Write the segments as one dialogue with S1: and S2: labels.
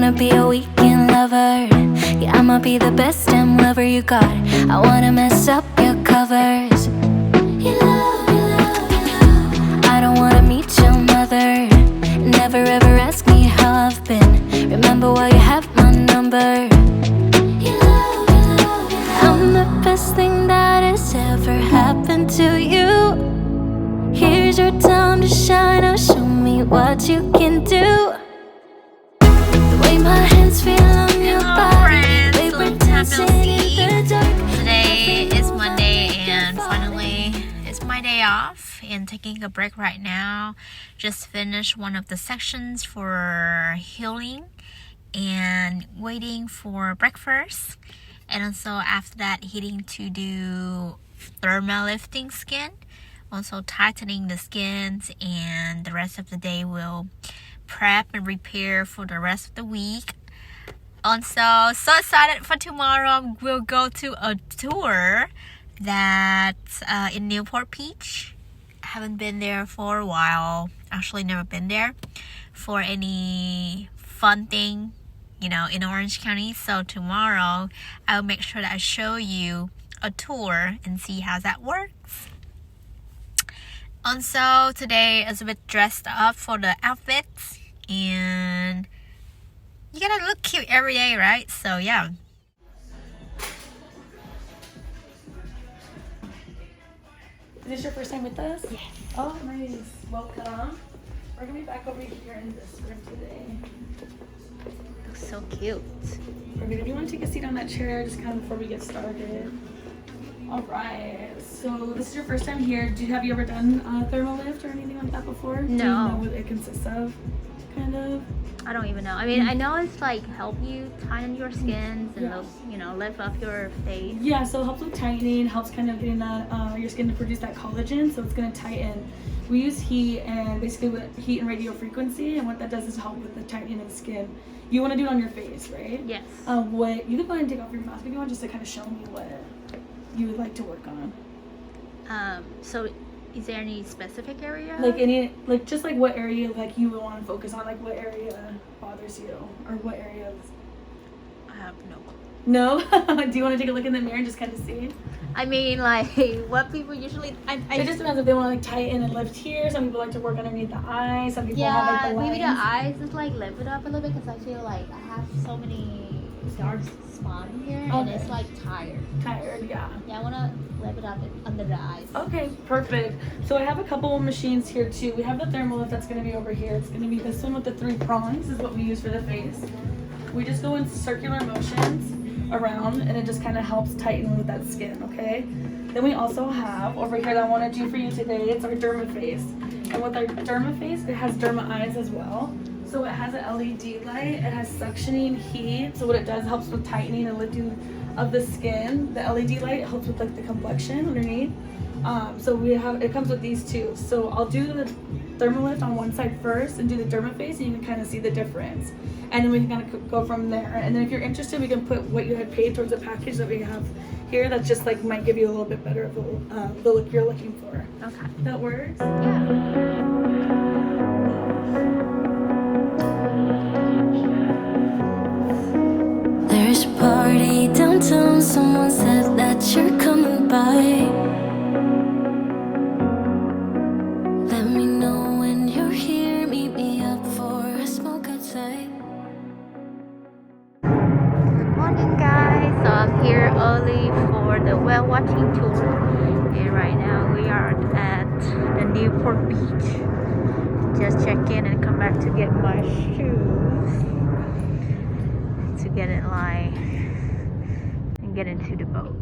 S1: wanna be a weekend lover. Yeah, I'ma be the best damn lover you got. I wanna mess up your covers. You love, you love, you love. I don't wanna meet your mother. Never ever ask me how I've been. Remember why you have my number. You love, you love, you love. I'm the best thing that has ever happened to you. Here's your time to shine. Now show me what you can do. The way my hands feel on your body. They were dancing in the dark.
S2: Today is Monday and finally it's my day off and taking a break right now. Just finished one of the sections for healing and waiting for breakfast. And also after that heading to do Derma lifting skin. Also tightening the skins, and the rest of the day will prep and repair for the rest of the week. Also, so excited for tomorrow. We'll go to a tour that's in Newport Beach. I haven't been there for a while. Actually, never been there for any fun thing, you know, in Orange County. So tomorrow, I'll make sure that I show you a tour and see how that works. Also, today is a bit dressed up for the outfits, and you gotta look cute every day, right? So yeah.
S3: Is this your first time with us? Yes. Oh, nice. Welcome. We're gonna be back over here in this room today.
S2: Looks so cute.
S3: Perfect. If you want to take a seat on that chair, just kind of before we get started. All right. So this is your first time here. Have you ever done a thermal lift or anything like that before?
S2: No.
S3: Do you know what it consists of? Kind of.
S2: I don't even know. I mean, I know it's like help you tighten your skins and
S3: Yeah.
S2: those, you know, lift up your face.
S3: Yeah. So it helps with tightening. Helps kind of getting that your skin to produce that collagen. So it's gonna tighten. We use heat and basically with heat and radio frequency, and what that does is help with the tightening of the skin. You want to do it on your face, right?
S2: Yes.
S3: What you can go ahead and take off your mask if you want, just to kind of show me what you would like to work on.
S2: So is there any specific area?
S3: Like just like what area like you would want to focus on, like what area bothers you or what areas?
S2: I have no clue.
S3: No? Do you want to take a look in the mirror and just kind of see?
S2: I mean, like what people usually
S3: It just depends if they want to like tighten and lift here. Some people like to work underneath the eyes. Some people have like the lines.
S2: maybe the eyes just like lift it up a little bit because I feel like I have so many dark spots here and it's like tired.
S3: Tired, yeah.
S2: Yeah, I want to lift it up under the eyes.
S3: Okay, perfect. So I have a couple of machines here too. We have the thermal lift that's going to be over here. It's going to be this one with the 3 prongs is what we use for the face. We just go in circular motions around and it just kind of helps tighten with that skin, okay? Then we also have over here that I want to do for you today, it's our Derma face. And with our Derma face, it has Derma eyes as well. So it has an LED light, it has suctioning heat. So what it does helps with tightening and lifting of the skin. The LED light helps with like the complexion underneath. So it comes with these two. So I'll do the thermal lift on one side first and do the Derma face, and you can kind of see the difference. And then we can kind of go from there. And then if you're interested, we can put what you had paid towards the package that we have here. That just like might give you a little bit better of the look you're looking for.
S2: Okay.
S3: That works?
S2: Yeah.
S1: There's a party downtown. Someone said that you're coming by. Let me know when you're here. Meet me up for a smoke outside.
S2: Morning guys, so I'm here early for the whale watching tour, and right now we are at the Newport Beach. Just check in and come back to get my shoes to get in line and get into the boats.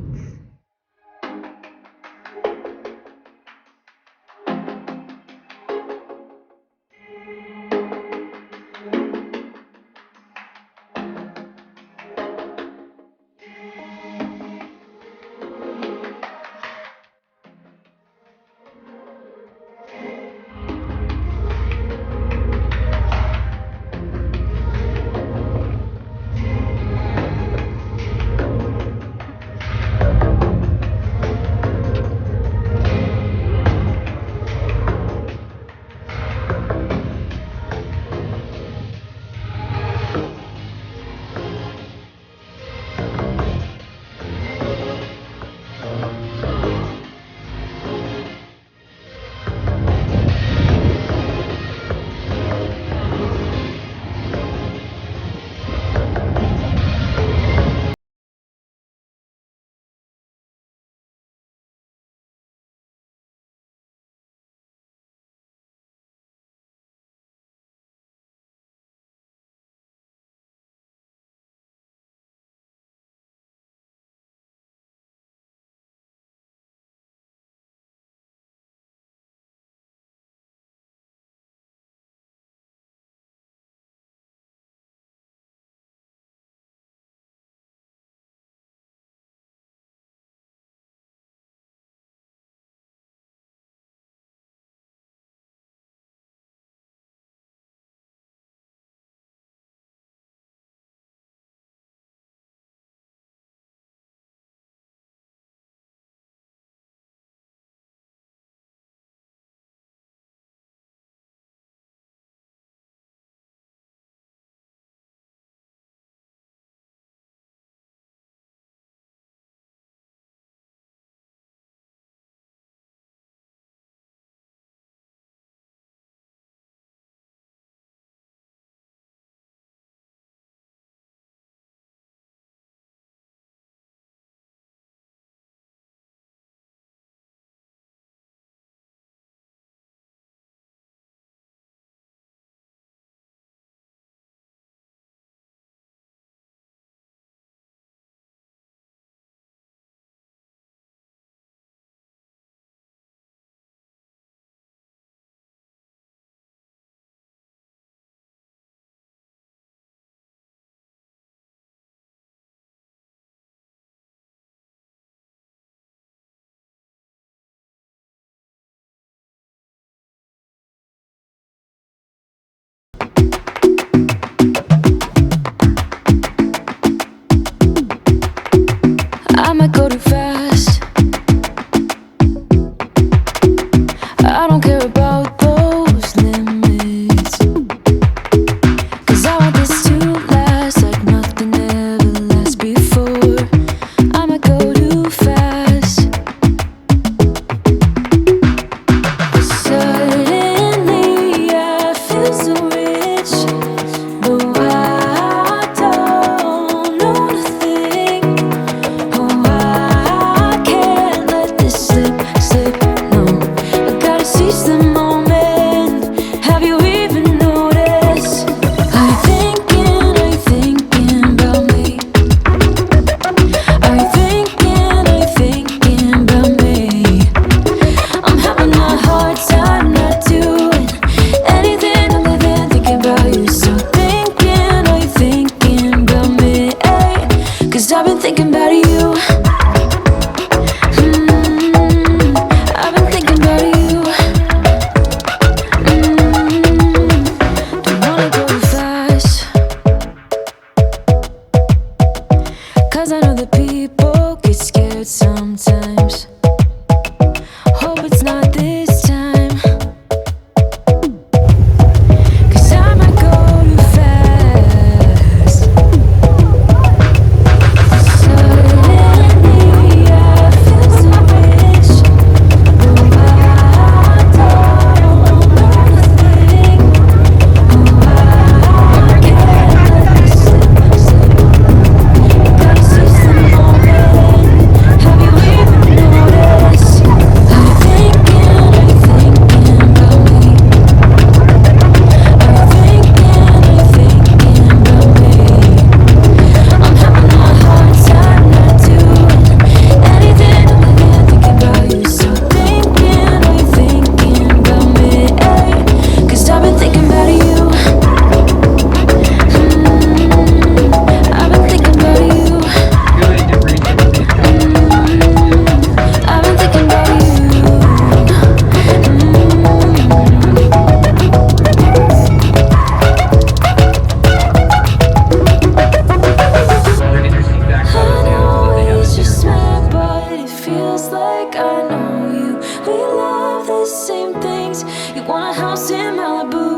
S1: You want a house in Malibu.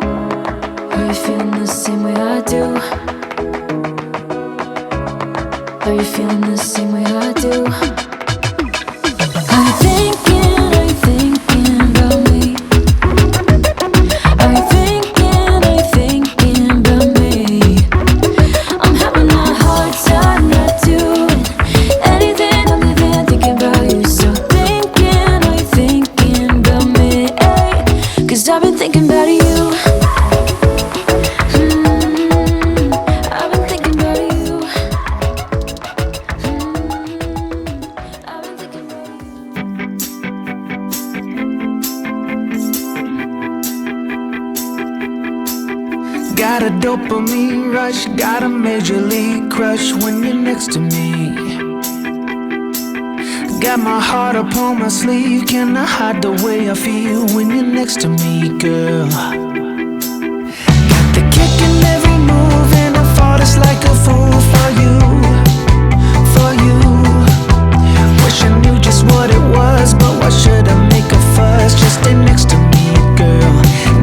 S1: Are you feeling the same way I do? Are you feeling the same way I do? Are you thinking about me? Are you thinking about me? I'm having a hard time not doing anything other than thinking about you. So are you thinking about me? Ay, 'cause I've been thinking about you. I've been thinking about you. I've been thinking about you.
S4: Got a dopamine rush, got a major league crush when you're next to me. Got my heart upon my sleeve, can I hide the way I feel when you're next to me, girl? Got the kick in every move and I fought just like a fool for you, for you. Wish I knew just what it was, but why should I make a fuss? Just stay next to me, girl,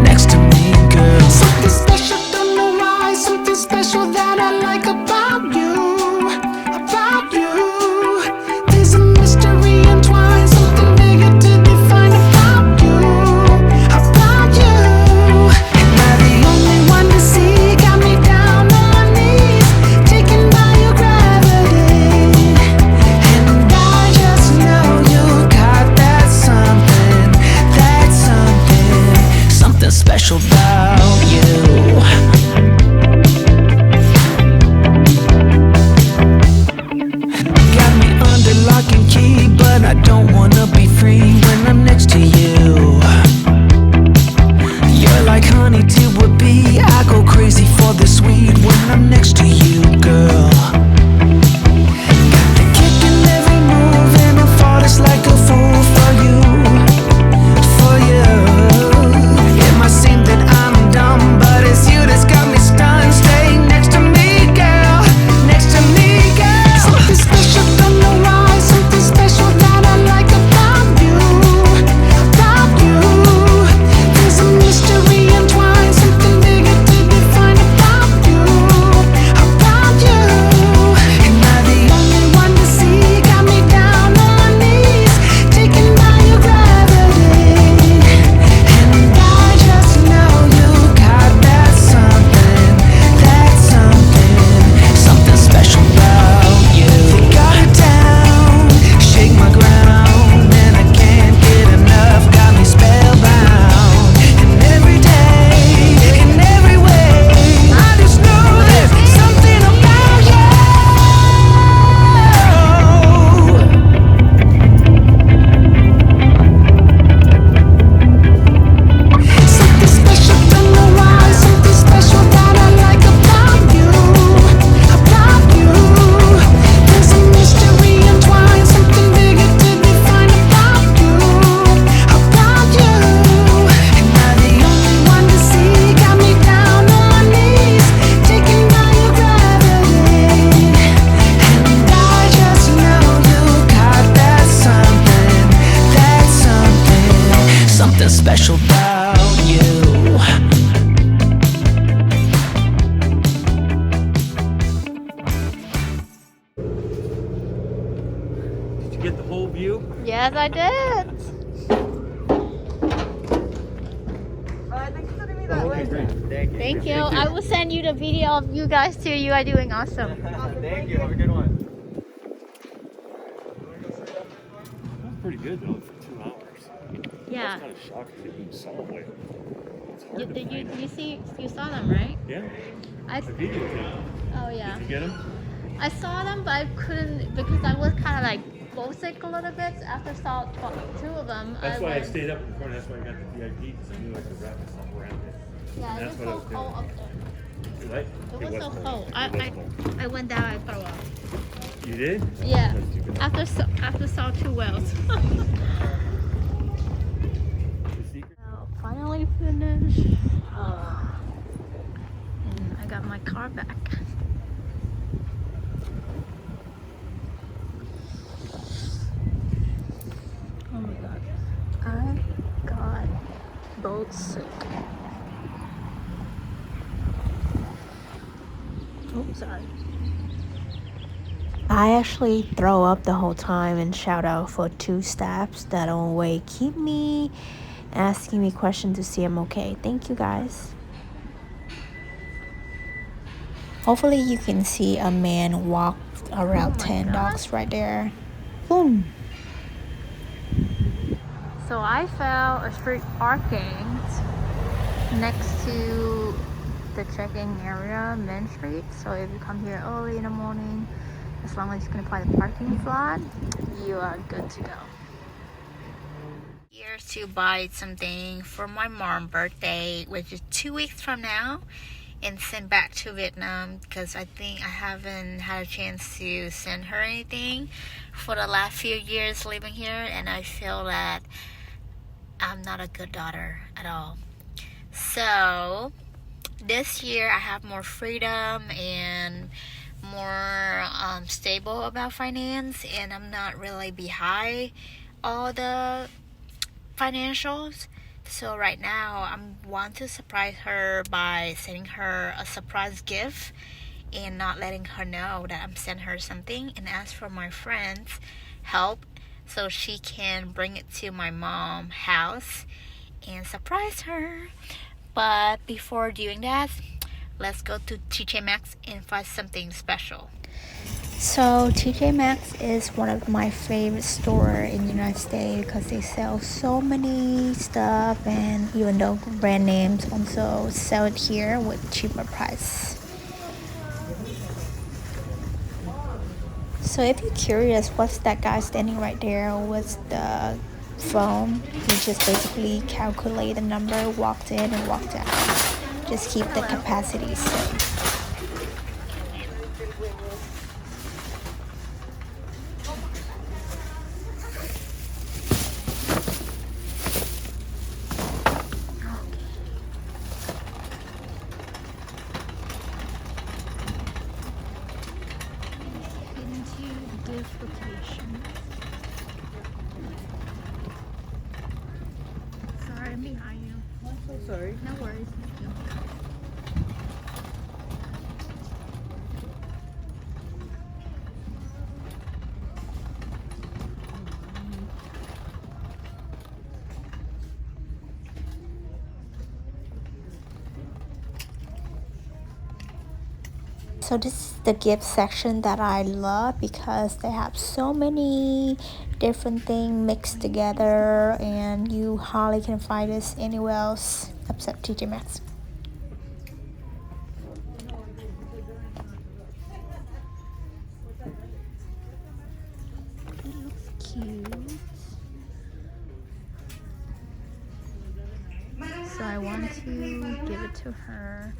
S4: next to me, girl. Something special, don't know why, something special that I like about you, about you. There's a mystery entwined, something bigger to define about you, about you. Am I the only one to see? Got me down on my knees, taken by your gravity. And I just know you got that something, something special about you. Got me under lock and key, but I don't wanna be free when I'm next to you. You're like honey to a bee, I go crazy for the sweet when I'm next to you, girl. Got the kick in every move and I fall just like a fool for you, for you. It might seem that I'm dumb, but it's you that's got me stunned. Stay next to me, girl, next to me, girl. Something special, don't know why, something special that I like about you, about you. There's a mystery entwined, something bigger to define about you, about you. Am I the only one to see? Got me down on my knees, taken by your gravity. And I just know you got that something, something special about you. Think I head down, shake my ground, and I can't get enough, got me spellbound. And every day, in every way, I just know there's something about you. Something special, don't know why, something special that I like about you, about you. There's a mystery entwined, something bigger to define about you, about you. Am I the only one to see? Got me down on my knees, taken by your gravity. And I just know you got that something special about you.
S5: Did you get the whole view?
S2: Yes, I did.
S5: Okay, great. Thank you.
S2: Thank you. I will send you the video of you guys too. You are doing awesome.
S5: Thank you. Have a good one. That's pretty good though for 2 hours.
S2: Yeah.
S5: I was kind of shocked that you saw them. It's hard to
S2: Did
S5: find.
S2: you saw them, right?
S5: Yeah.
S2: I
S5: I videotaped them.
S2: oh yeah.
S5: Did you get them?
S2: I saw them, but I couldn't because I was kind of like homesick a little bit after saw two of them.
S5: That's why I
S2: went-
S5: stayed up in the corner. That's why I got the VIP because I knew I could wrap myself around it.
S2: Yeah, it
S5: That's
S2: was
S5: what I
S2: so
S5: was doing.
S2: cold up there.
S5: You like?
S2: It was so cold.
S5: It was cold.
S2: I went down. I threw up.
S5: You did?
S2: Yeah.
S5: That's too bad.
S2: After saw 2 whales.
S5: The secret?
S2: Finally finished. And I got my car back. Oh my god. I got both Sick. Oh, sorry. I actually throw up the whole time and shout out for 2 staffs that always keep me asking me questions to see I'm okay. Thank you guys. Hopefully you can see a man walk around 10 dogs right there. Boom. So I found a street parking next to the check-in area, Main Street. So if you come here early in the morning, as long as you can apply the parking slot, you are good to go. Here to buy something for my mom's birthday, which is 2 weeks from now, and send back to Vietnam because I think I haven't had a chance to send her anything for the last few years living here, and I feel that I'm not a good daughter at all. So this year I have more freedom and more stable about finance, and I'm not really behind all the financials. So right now I want to surprise her by sending her a surprise gift and not letting her know that I'm sending her something, and ask for my friends help so she can bring it to my mom's house and surprise her. But before doing that, let's go to TJ Maxx and find something special. So TJ Maxx is one of my favorite stores in the United States because they sell so many stuff, and even though brand names also sell it here with cheaper price. So if you're curious, what's that guy standing right there with the phone? He just basically calculate the number, walked in and walked out. Just keep the capacity safe. Sorry, I'm behind you.
S3: I'm so sorry.
S2: No worries. Thank you. So this is the gift section that I love because they have so many different things mixed together, and you hardly can find this anywhere else except TJ Maxx. It looks cute. So I want to give it to her.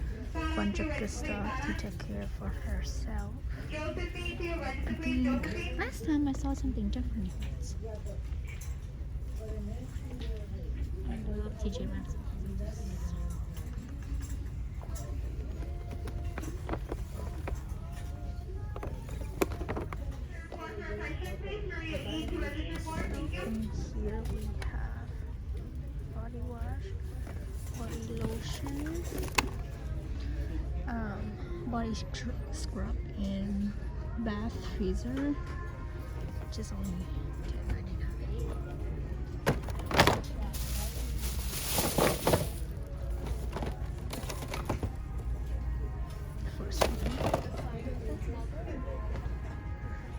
S2: Bunch of good stuff to take care for herself. I think last time I saw something different. I love TJ Maxx. And here we have body wash, body lotion, body scrub and bath freezer, which is only $10.99. First one.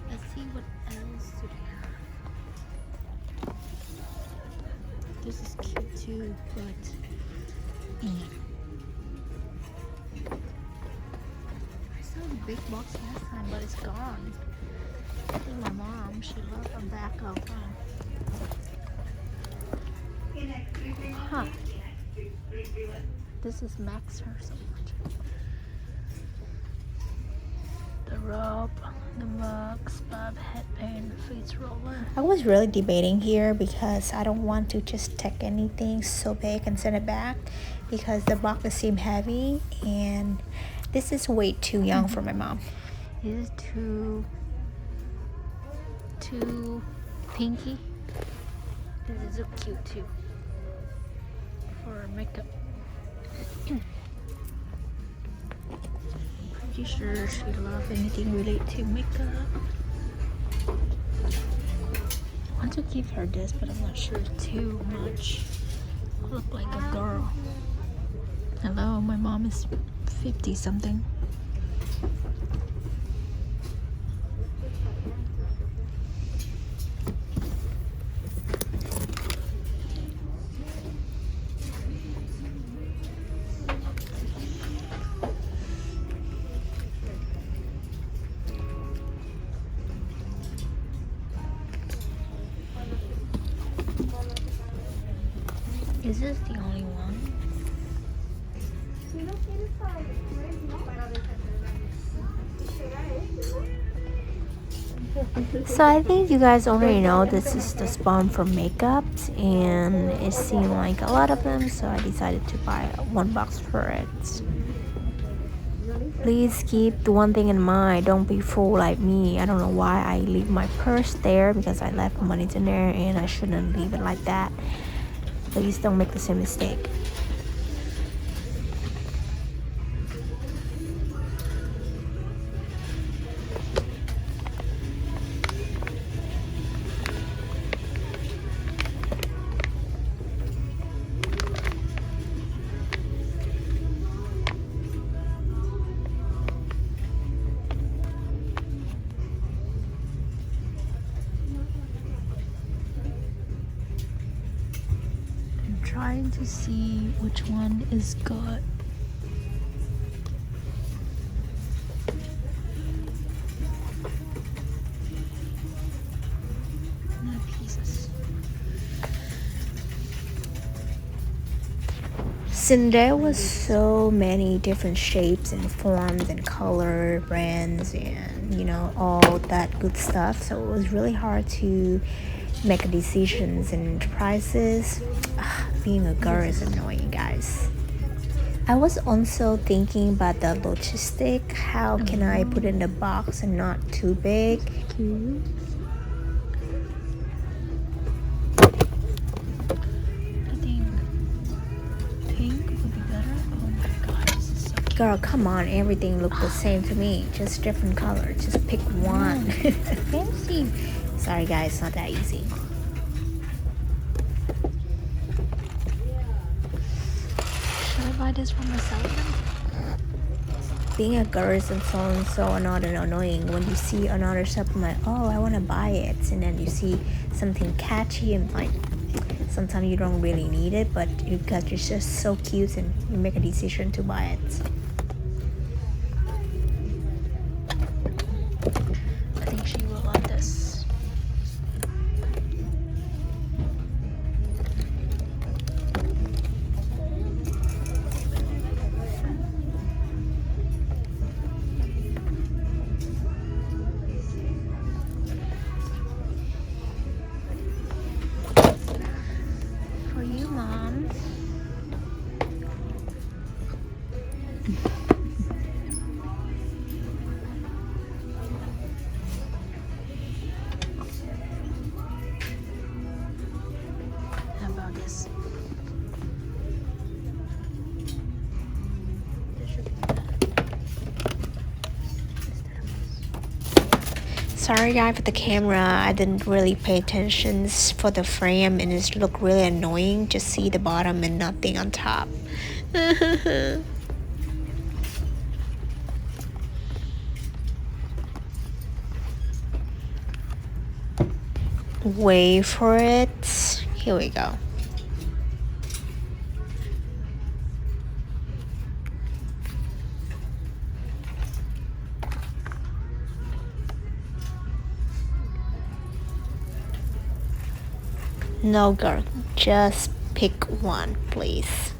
S2: Let's see what else do they have. This is cute too, but yeah. Big box last time, but it's gone. I think my mom, she loved a back of This is Max her so much. The robe, the mug, scrub, headband, face roller. I was really debating here because I don't want to just take anything so big and send it back because the boxes seem heavy, and this is way too young for my mom. This is too pinky. This is so cute too. for makeup. Pretty sure she loves anything related to makeup. I want to give her this, but I'm not sure too much. I look like a girl. Hello, my mom is 50 something. Is this the only one? So I think you guys already know this is the spawn for makeups, and it seemed like a lot of them, so I decided to buy one box for it. Please keep the one thing in mind, don't be fool like me. I don't know why I leave my purse there, because I left money in there and I shouldn't leave it like that. Please don't make the same mistake. Trying to see which one is good. Not pieces. Since there was so many different shapes and forms and color brands and all that good stuff, so it was really hard to make decisions and prices. Being a girl is annoying, guys. I was also thinking about the logistic. How can I put it in the box and not too big? I think pink would be better. Oh my god, this is so cute. Girl, come on, everything looks the same to me. Just different color. Just pick one. Fancy. Sorry guys, it's not that easy. Buy this for myself. Being a girl is so annoying. When you see another supplement, oh, I want to buy it, and then you see something catchy and like sometimes you don't really need it, but because it's just so cute and you make a decision to buy it. I think she will love this. Sorry guys for the camera, I didn't really pay attention for the frame and it looked really annoying. Just see the bottom and nothing on top. Wait for it. Here we go. No girl, just pick one, please.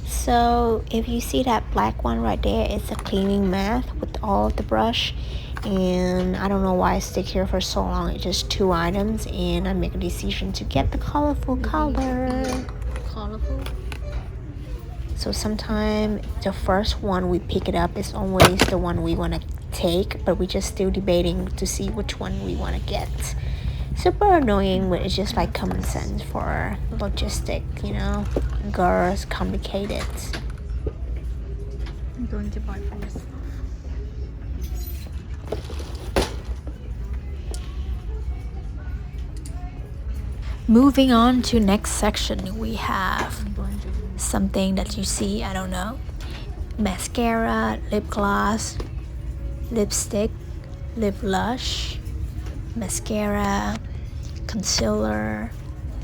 S2: So if you see that black one right there, it's a cleaning mat with all of the brush. And I don't know why I stick here for so long. It's just 2 items and I make a decision to get the colorful color. Colorful? So sometimes the first one we pick it up is always the one we want to take, but we're just still debating to see which one we want to get. Super annoying, but it's just like common sense for logistic, you know. Girls, complicated.
S3: I'm going to buy for myself.
S2: Moving on to next section, we have something that you see, I don't know, mascara, lip gloss, lipstick, lip blush, mascara, concealer,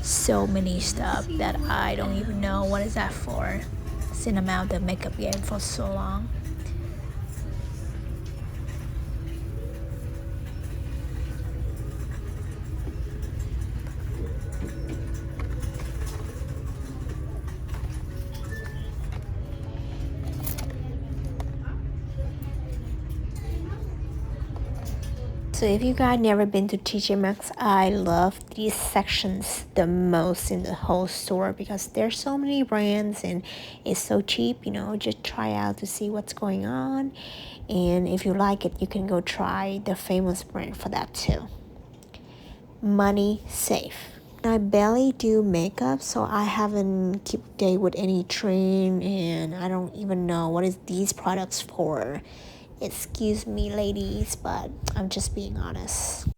S2: so many stuff that I don't even know what is that for. Since I'm out the makeup game for so long. So if you guys never been to TJ Maxx, I love these sections the most in the whole store because there's so many brands and it's so cheap, you know. Just try out to see what's going on, and if you like it, you can go try the famous brand for that too. Money safe. I barely do makeup, so I haven't keep date with any trend, and I don't even know what is these products for. Excuse me, ladies, but I'm just being honest.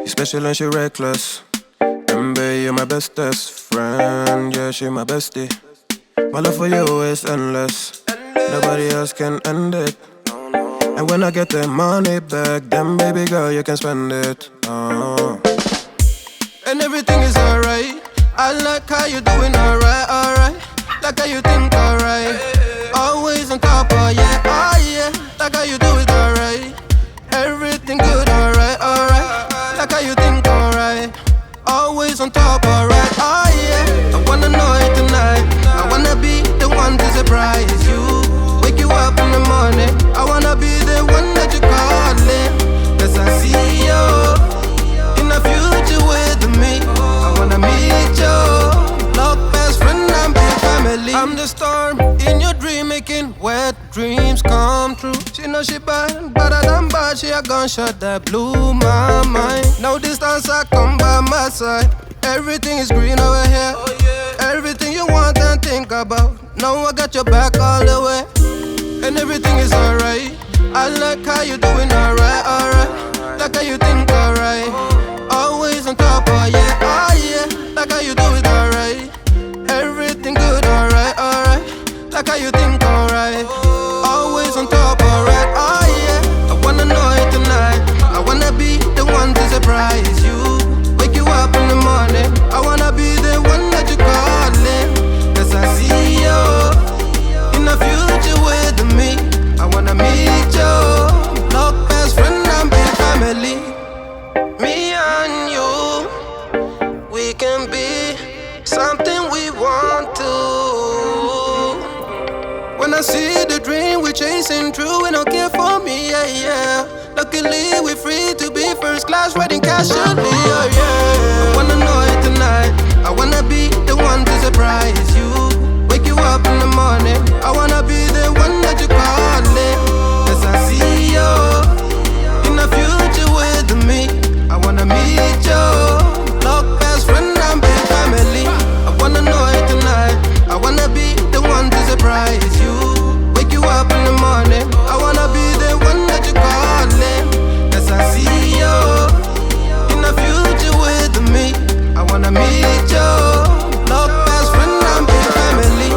S6: Special and she reckless. Remember, you're my bestest friend. Yeah, she my bestie. My love for you is endless. Nobody else can end it. And when I get the money back, then baby girl, you can spend it. And everything is alright. I like how you doing alright, alright. Like how you think alright. Always on top, oh yeah, oh yeah. Like how you do it alright. Everything good, alright, alright. Like how you think alright. Always on top, alright, oh yeah. I wanna know it tonight. I wanna be the one to surprise you. Wake you up in the morning. I wanna be the one that you calling. Cause I see you in the future with me. I wanna meet know she bad, better than bad. She a gunshot that blew my mind. No distance, I come by my side. Everything is green over here. Everything you want and think about. Now I got your back all the way, and everything is alright. I like how you doing alright, alright. Like how you think alright. Always on top, oh yeah, oh yeah. Like how you do it alright. Everything good, alright, alright. Like how you think alright. Always on top, alright, oh yeah. I wanna know it tonight. I wanna be the one to surprise you. Wake you up in the morning. I wanna be the one that you calling. Cause I see you in the future with me. I wanna meet you. Look, best friend and big family. Me and you, we can be something we want to. When I see the dream we're chasing true, we don't care for me, yeah, yeah. Luckily we're free to be first class, riding casually, oh yeah. I wanna know it tonight. I wanna be the one to surprise you. Wake you up in the morning. I wanna be the one that you calling. Cause I see you in the future with me. I wanna meet you. Look, best friend and big family. I wanna know it tonight. I wanna be the one to surprise you. Wake you up in the morning. I wanna be the one that you calling. Cause I see you in the future with me. I wanna meet you. Look, best friend and big family.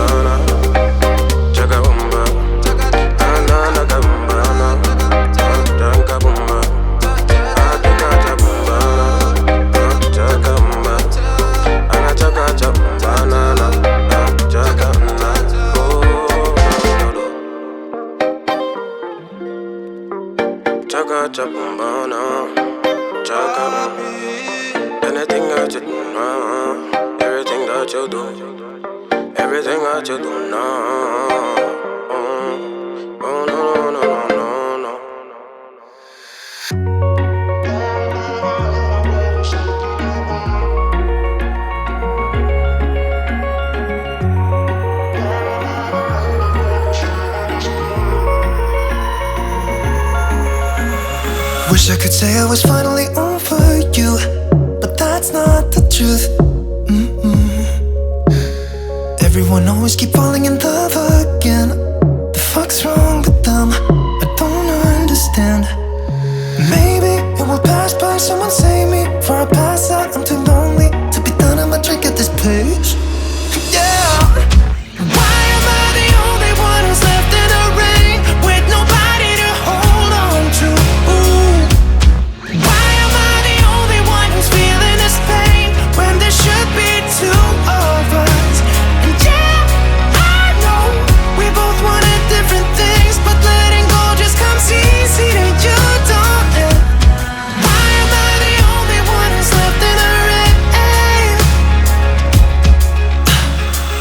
S6: Anything that you do now, everything that you do, everything that you do now. Oh, no, no, no, no, no.
S4: Wish I could say I was finally over you, but that's not the truth. Everyone always keep falling in love again. The fuck's wrong with them? I don't understand. Maybe it will pass by, someone save me. Before I pass out, I'm too lonely to be done. I'ma drink at this place. Yeah. Why am I the only one who's left in the rain with nobody to hold on to? Why am I the only one who's feeling this pain when there should be two of us? And yeah, I know we both wanted different things, but letting go just comes easy to you, don't it? Why am I the only one who's left in the rain?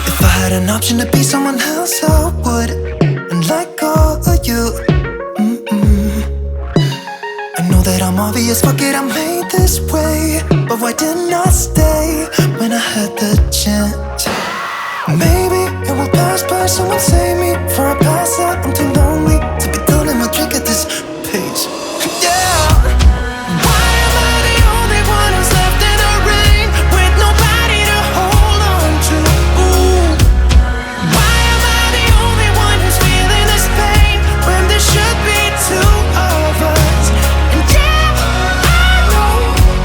S4: If I had an option to be someone else, I would, and let go of you. I know that I'm obvious, fuck it, I'm made this way. But why didn't I stay when I had the chance? Maybe it will pass by, someone save me. Before I pass out, I'm too lonely to be done, and I'll drink at this page. Yeah. Why am I the only one who's left in the rain with nobody to hold on to? Why am I the only one who's feeling this pain when there should be two of us? And yeah, I know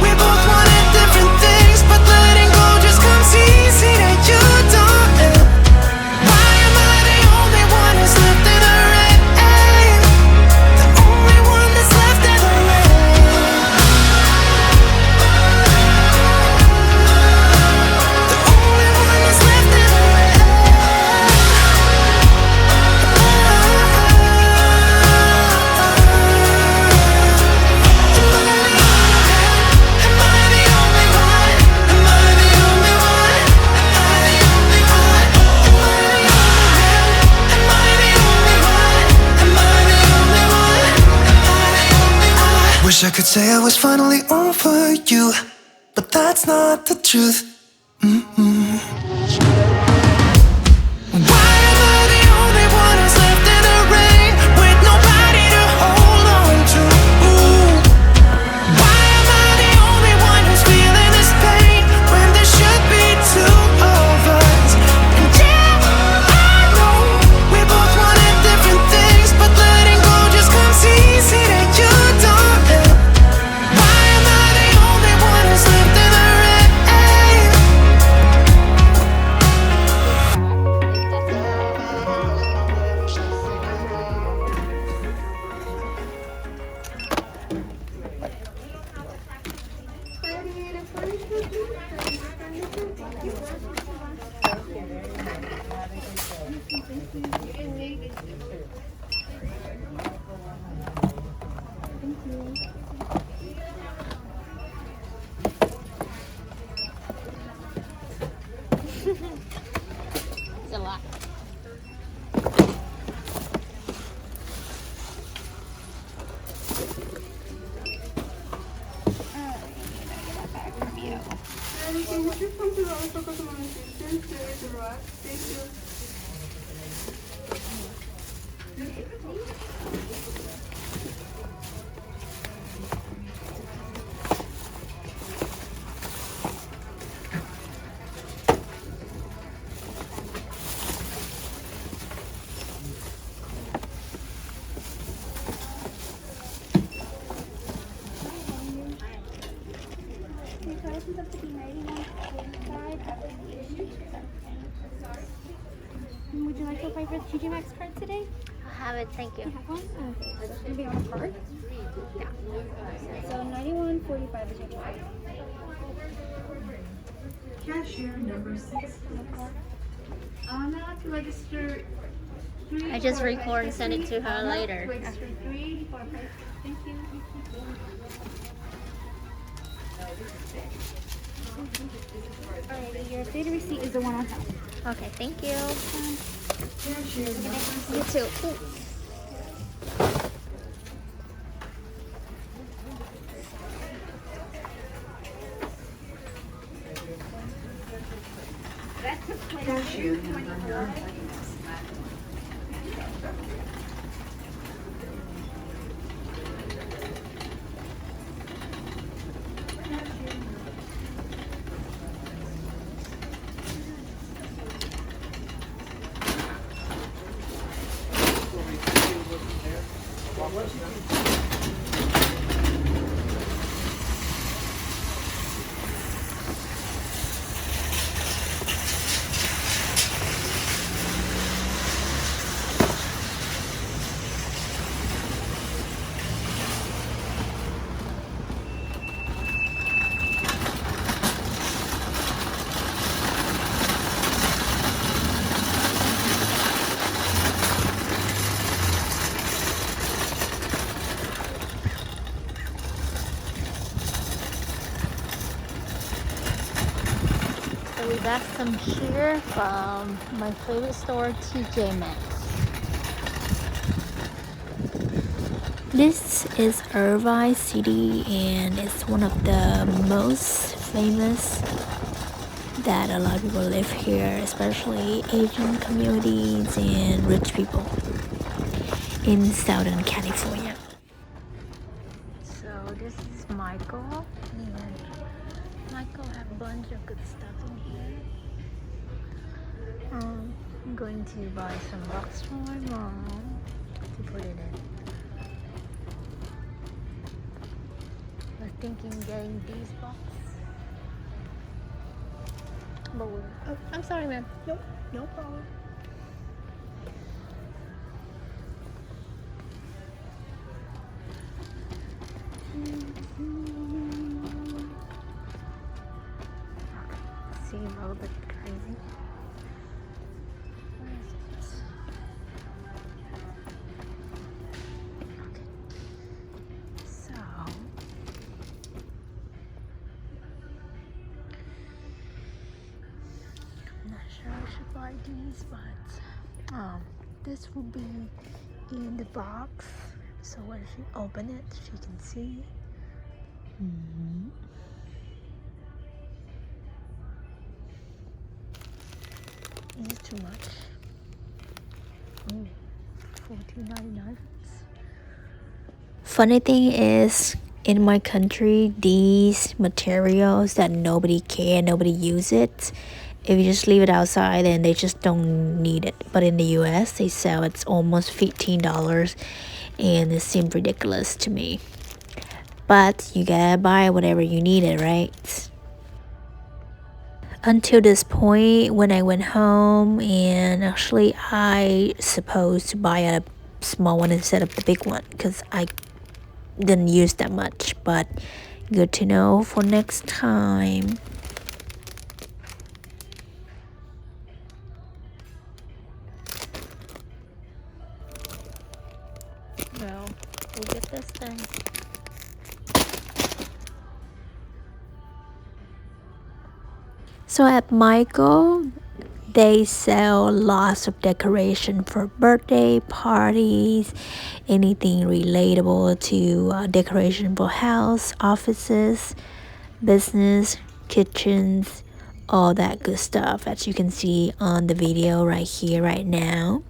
S4: we both wanted different things, but letting go just comes easy to you, don't it? Why am I the only one who's left in the rain? The only one that's left in the rain. The only one that's left in the rain. Am I the only one? Am I the only one? Am I the only one? Am I the only one? Am I the only one? Am I the only one? Wish I could say I was finally over you, but that's not the truth. Why am I the only one who's left in the rain with nobody to
S2: It's a lot.
S7: Would you like to apply for the TJ Maxx card today?
S2: I have it, thank you.
S7: You have one? Okay, so that's gonna be on a card. Yeah. So 91.45 is your card.
S8: Cashier number 6. I'm gonna have to register.
S2: I just record and send it to her later.
S8: Register 384. Thank you.
S7: Alright, your data receipt is the one on top.
S2: Okay, thank you.
S8: Cashier number
S2: You too. Ooh.
S8: Cashier number 9.
S2: So we got some here from my favorite store, TJ Maxx. This is Irvine City, and it's one of the most famous that a lot of people live here, especially Asian communities and rich people in Southern California. So this is Michael, and Michael have a bunch of good stuff in here. I'm going to buy some rocks for my mom to put it in. I was thinking getting these boxes. But oh, I'm sorry, ma'am. Nope, no problem. Seem a little bit crazy. Where is it? Okay. So I'm not sure I should buy these, but this will be in the box. So when she open it, she can see. Is it too much? $14.99. Funny thing is, in my country, these materials that nobody care, nobody use it. If you just leave it outside, then they just don't need it. But in the US, they sell it's almost $15, and it seemed ridiculous to me. But you gotta buy whatever you need it, right? Until this point, when I went home, and actually I supposed to buy a small one instead of the big one because I didn't use that much, but good to know for next time. we'll get this done. So at Michael, they sell lots of decoration for birthday parties, anything relatable to decoration for house, offices, business, kitchens, all that good stuff, as you can see on the video right here right now.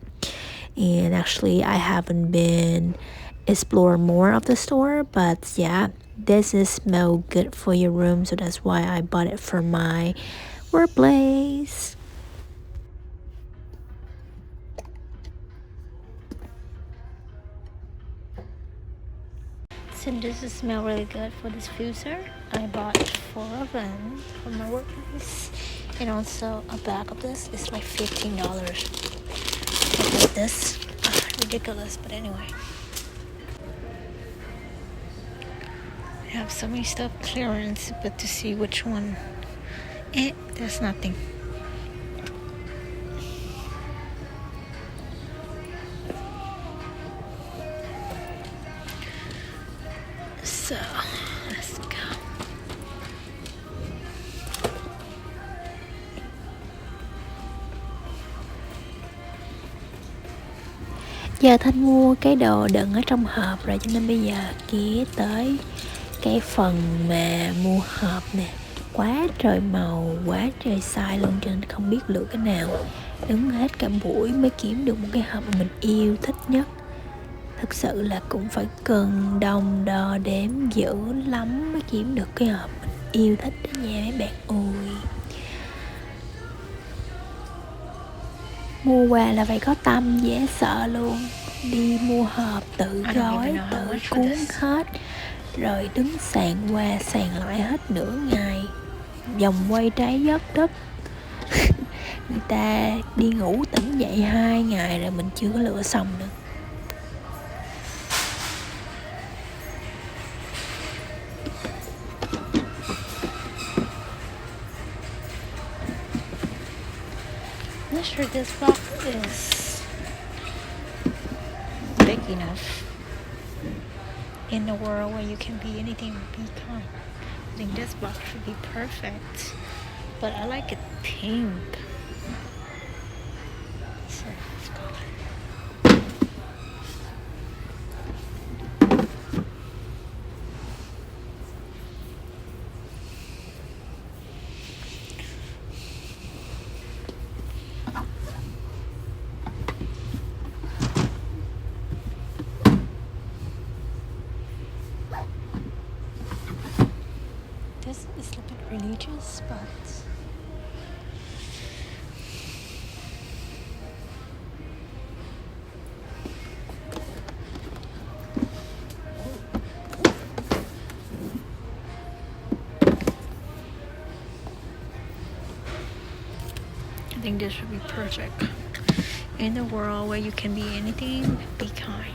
S2: And actually I haven't been explore more of the store, but yeah, this is smell good for your room, so that's why I bought it for my workplace. Since this smell really good for this diffuser, I bought 4 of them for my workplace, and also a bag of this is like $15. Look at this, ridiculous, but anyway. I have so many stuff clearance, but to see which one, there's nothing. So let's go. Giờ Thanh mua cái đồ đựng ở trong hộp rồi, cho nên bây giờ kia tới cái phần mà mua hộp nè. Quá trời màu, quá trời size luôn, cho nên không biết lựa cái nào. Đứng hết cả buổi mới kiếm được một cái hộp mà mình yêu thích nhất. Thực sự là cũng phải cân đong đo đếm dữ lắm mới kiếm được cái hộp mình yêu thích đó nha mấy bạn ơi. Mua quà là phải có tâm, dễ sợ luôn. Đi mua hộp tự gói, tự cuốn hết, rồi đứng sàn qua sàn lại hết nửa ngày, vòng quay trái đất. Người ta đi ngủ tỉnh dậy 2 ngày rồi mình chưa có lựa xong nữa. Not sure this box is big enough in the world where you can be anything but be kind. I think this box should be perfect, but I like it pink. So let's go. This is a bit religious, but I think this should be perfect. In the world where you can be anything, be kind.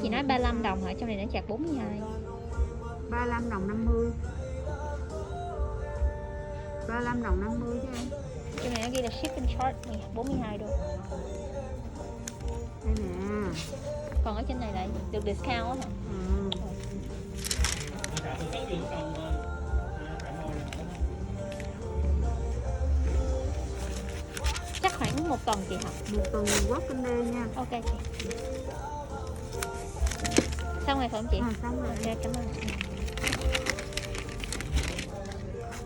S2: chị nói 35 đồng hả? Trong này nó chạc 42.
S9: 35 đồng 50. 35 đồng 50 chứ em.
S2: Trong này nó ghi là shipping charge nè, 42 đô.
S9: Đây nè.
S2: Còn ở trên này lại được discount á hả? Chắc khoảng 1 tuần chị hả?
S9: 1 tuần quốc kinh đê nha.
S2: Ok chị. Xong rồi phải không chị?
S9: Xong rồi.
S2: Ok, cảm ơn.